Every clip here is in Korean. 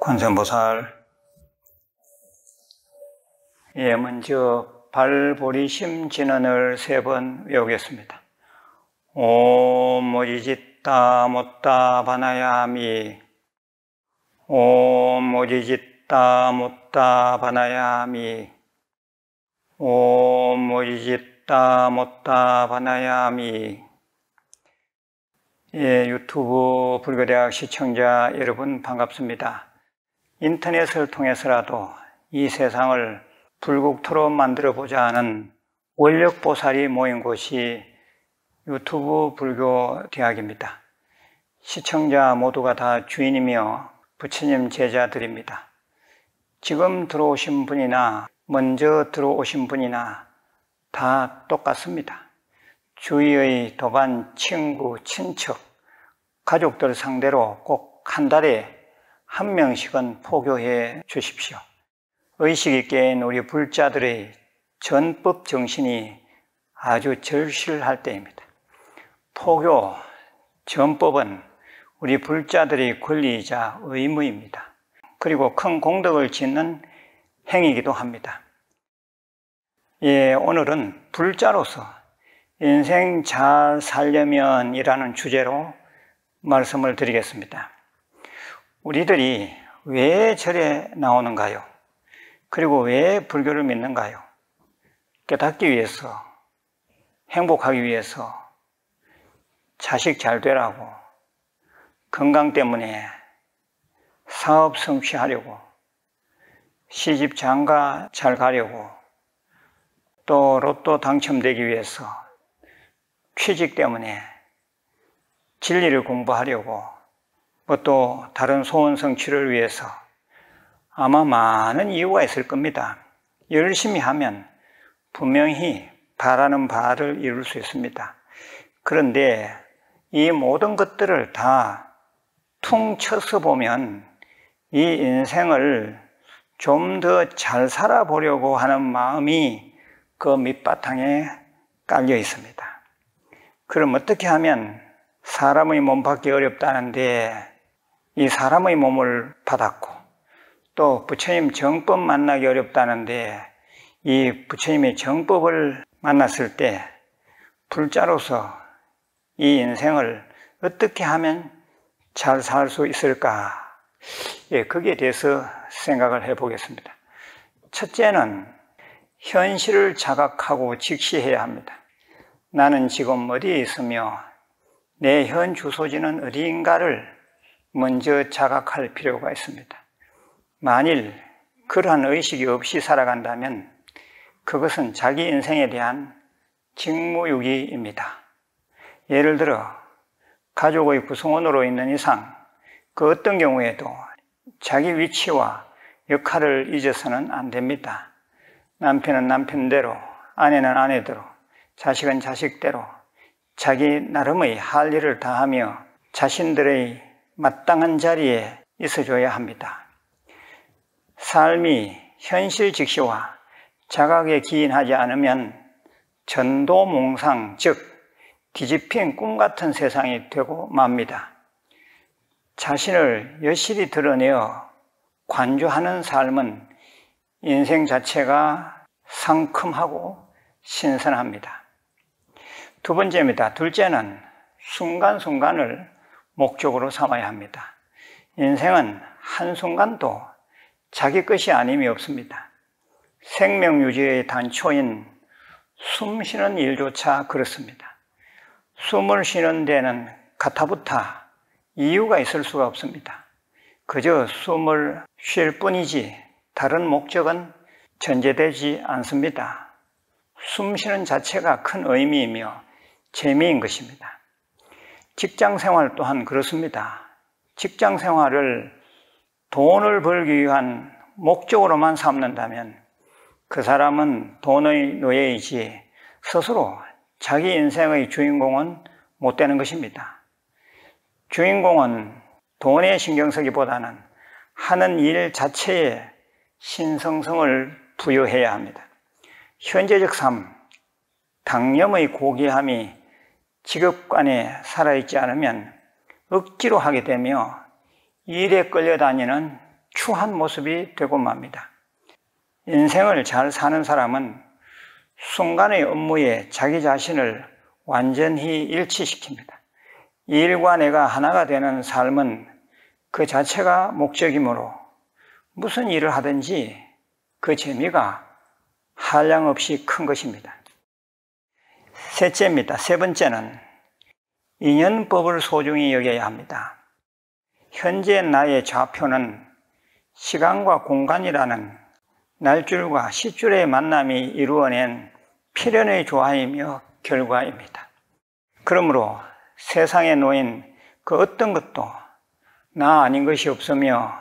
관세음보살, 먼저 발보리심 진언을 3번 외우겠습니다. 옴 모지짓다 못다 바나야미, 옴 모지짓다 못다 바나야미, 옴 모지짓다 못다 바나야미. 유튜브 불교대학 시청자 여러분 반갑습니다. 인터넷을 통해서라도 이 세상을 불국토로 만들어보자 하는 원력보살이 모인 곳이 유튜브 불교대학입니다. 시청자 모두가 다 주인이며 부처님 제자들입니다. 지금 들어오신 분이나 먼저 들어오신 분이나 다 똑같습니다. 주위의 도반, 친구, 친척, 가족들 상대로 꼭 한 달에 1명씩은 포교해 주십시오. 의식이 깨인 우리 불자들의 전법 정신이 아주 절실할 때입니다. 포교, 전법은 우리 불자들의 권리이자 의무입니다. 그리고 큰 공덕을 짓는 행위이기도 합니다. 오늘은 불자로서 인생 잘 살려면 이라는 주제로 말씀을 드리겠습니다. 우리들이 왜 절에 나오는가요? 그리고 왜 불교를 믿는가요? 깨닫기 위해서, 행복하기 위해서, 자식 잘 되라고, 건강 때문에, 사업 성취하려고, 시집 장가 잘 가려고, 또 로또 당첨되기 위해서, 취직 때문에, 진리를 공부하려고, 또 다른 소원 성취를 위해서 아마 많은 이유가 있을 겁니다. 열심히 하면 분명히 바라는 바를 이룰 수 있습니다. 그런데 이 모든 것들을 다 퉁쳐서 보면 이 인생을 좀 더 잘 살아보려고 하는 마음이 그 밑바탕에 깔려 있습니다. 그럼 어떻게 하면 사람의 몸 받기 어렵다는데 이 사람의 몸을 받았고, 또 부처님 정법 만나기 어렵다는데 이 부처님의 정법을 만났을 때 불자로서 이 인생을 어떻게 하면 잘 살 수 있을까? 거기에 대해서 생각을 해보겠습니다. 첫째는 현실을 자각하고 직시해야 합니다. 나는 지금 어디에 있으며 내 현 주소지는 어디인가를 먼저 자각할 필요가 있습니다. 만일 그러한 의식이 없이 살아간다면 그것은 자기 인생에 대한 직무유기입니다. 예를 들어 가족의 구성원으로 있는 이상 그 어떤 경우에도 자기 위치와 역할을 잊어서는 안 됩니다. 남편은 남편대로, 아내는 아내대로, 자식은 자식대로 자기 나름의 할 일을 다하며 자신들의 마땅한 자리에 있어줘야 합니다. 삶이 현실 직시와 자각에 기인하지 않으면 전도몽상, 즉 뒤집힌 꿈 같은 세상이 되고 맙니다. 자신을 여실히 드러내어 관조하는 삶은 인생 자체가 상큼하고 신선합니다. 두 번째입니다. 둘째는 순간순간을 목적으로 삼아야 합니다. 인생은 한순간도 자기 것이 아님이 없습니다. 생명유지의 단초인 숨 쉬는 일조차 그렇습니다. 숨을 쉬는 데는 가타부타 이유가 있을 수가 없습니다. 그저 숨을 쉴 뿐이지 다른 목적은 전제되지 않습니다. 숨 쉬는 자체가 큰 의미이며 재미인 것입니다. 직장생활 또한 그렇습니다. 직장생활을 돈을 벌기 위한 목적으로만 삼는다면 그 사람은 돈의 노예이지 스스로 자기 인생의 주인공은 못 되는 것입니다. 주인공은 돈에 신경 쓰기보다는 하는 일 자체에 신성성을 부여해야 합니다. 현재적 삶, 당념의 고귀함이 직업관에 살아있지 않으면 억지로 하게 되며 일에 끌려다니는 추한 모습이 되고 맙니다. 인생을 잘 사는 사람은 순간의 업무에 자기 자신을 완전히 일치시킵니다. 일과 내가 하나가 되는 삶은 그 자체가 목적이므로 무슨 일을 하든지 그 재미가 한량없이 큰 것입니다. 셋째입니다. 세 번째는 인연법을 소중히 여겨야 합니다. 현재 나의 좌표는 시간과 공간이라는 날줄과 시줄의 만남이 이루어낸 필연의 조화이며 결과입니다. 그러므로 세상에 놓인 그 어떤 것도 나 아닌 것이 없으며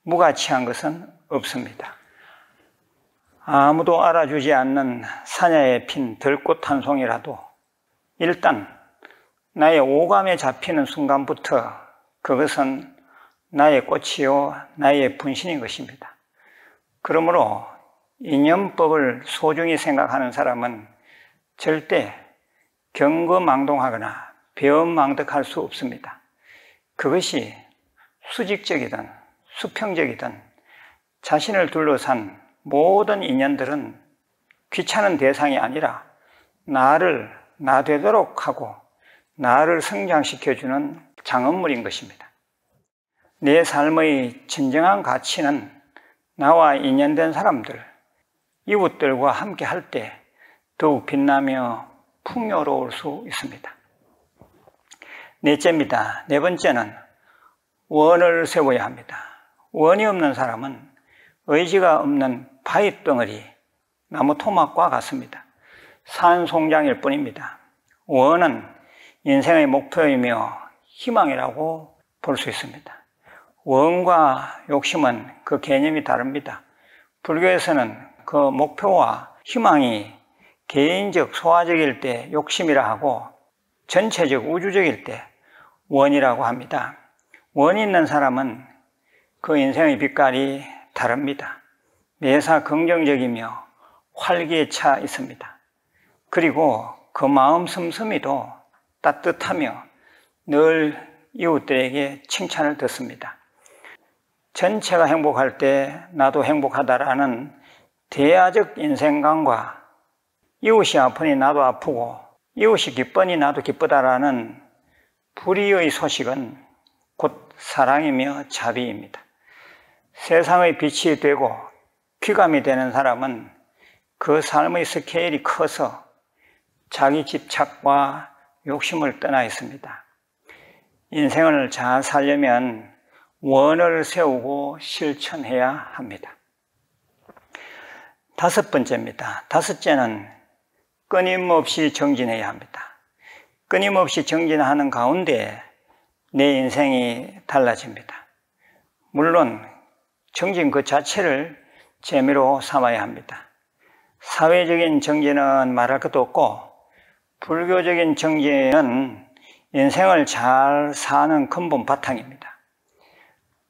무가치한 것은 없습니다. 아무도 알아주지 않는 사냐에 핀 들꽃 한 송이라도 일단 나의 오감에 잡히는 순간부터 그것은 나의 꽃이요 나의 분신인 것입니다. 그러므로 인연법을 소중히 생각하는 사람은 절대 경거망동하거나 배은망덕할 수 없습니다. 그것이 수직적이든 수평적이든 자신을 둘러싼 모든 인연들은 귀찮은 대상이 아니라 나를 나 되도록 하고 나를 성장시켜주는 장엄물인 것입니다. 내 삶의 진정한 가치는 나와 인연된 사람들, 이웃들과 함께 할 때 더욱 빛나며 풍요로울 수 있습니다. 넷째입니다. 네 번째는 원을 세워야 합니다. 원이 없는 사람은 의지가 없는 바위덩어리, 나무 토막과 같습니다. 산송장일 뿐입니다. 원은 인생의 목표이며 희망이라고 볼 수 있습니다. 원과 욕심은 그 개념이 다릅니다. 불교에서는 그 목표와 희망이 개인적, 소화적일 때 욕심이라 하고 전체적, 우주적일 때 원이라고 합니다. 원이 있는 사람은 그 인생의 빛깔이 다릅니다. 매사 긍정적이며 활기에 차 있습니다. 그리고 그 마음 씀씀이도 따뜻하며 늘 이웃들에게 칭찬을 듣습니다. 전체가 행복할 때 나도 행복하다라는 대야적 인생관과 이웃이 아프니 나도 아프고 이웃이 기쁘니 나도 기쁘다라는 불의의 소식은 곧 사랑이며 자비입니다. 세상의 빛이 되고 귀감이 되는 사람은 그 삶의 스케일이 커서 자기 집착과 욕심을 떠나 있습니다. 인생을 잘 살려면 원을 세우고 실천해야 합니다. 다섯 번째입니다. 다섯째는 끊임없이 정진해야 합니다. 끊임없이 정진하는 가운데 내 인생이 달라집니다. 물론 정진 그 자체를 재미로 삼아야 합니다. 사회적인 정진은 말할 것도 없고 불교적인 정진은 인생을 잘 사는 근본 바탕입니다.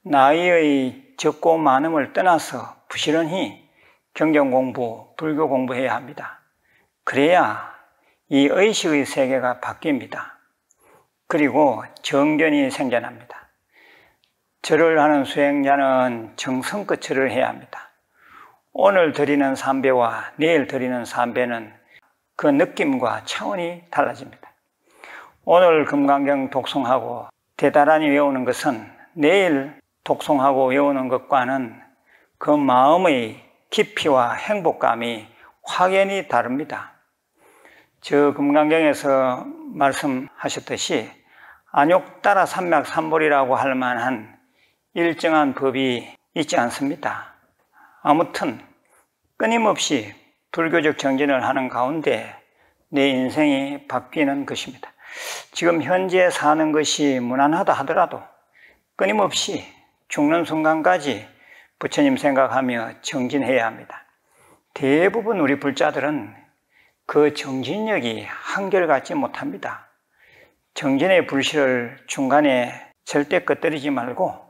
나이의 적고 많음을 떠나서 부지런히 경전 공부, 불교 공부해야 합니다. 그래야 이 의식의 세계가 바뀝니다. 그리고 정견이 생겨납니다. 절을 하는 수행자는 정성껏 절을 해야 합니다. 오늘 드리는 삼배와 내일 드리는 삼배는 그 느낌과 차원이 달라집니다. 오늘 금강경 독송하고 대단히 외우는 것은 내일 독송하고 외우는 것과는 그 마음의 깊이와 행복감이 확연히 다릅니다. 저 금강경에서 말씀하셨듯이 안욕따라 삼맥삼볼이라고 할 만한 일정한 법이 있지 않습니다. 아무튼 끊임없이 불교적 정진을 하는 가운데 내 인생이 바뀌는 것입니다. 지금 현재 사는 것이 무난하다 하더라도 끊임없이 죽는 순간까지 부처님 생각하며 정진해야 합니다. 대부분 우리 불자들은 그 정진력이 한결같지 못합니다. 정진의 불씨를 중간에 절대 꺼뜨리지 말고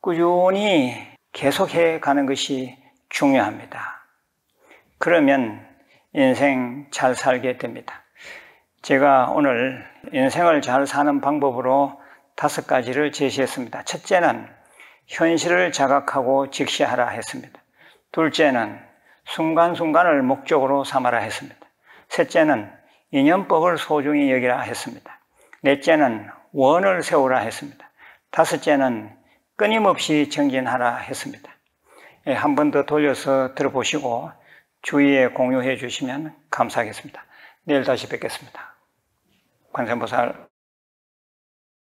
꾸준히 계속해 가는 것이 중요합니다. 그러면 인생 잘 살게 됩니다. 제가 오늘 인생을 잘 사는 방법으로 5가지를 제시했습니다. 첫째는 현실을 자각하고 직시하라 했습니다. 둘째는 순간순간을 목적으로 삼아라 했습니다. 셋째는 인연법을 소중히 여기라 했습니다. 넷째는 원을 세우라 했습니다. 다섯째는 끊임없이 정진하라 했습니다. 한 번 더 돌려서 들어보시고 주위에 공유해 주시면 감사하겠습니다. 내일 다시 뵙겠습니다. 관세음보살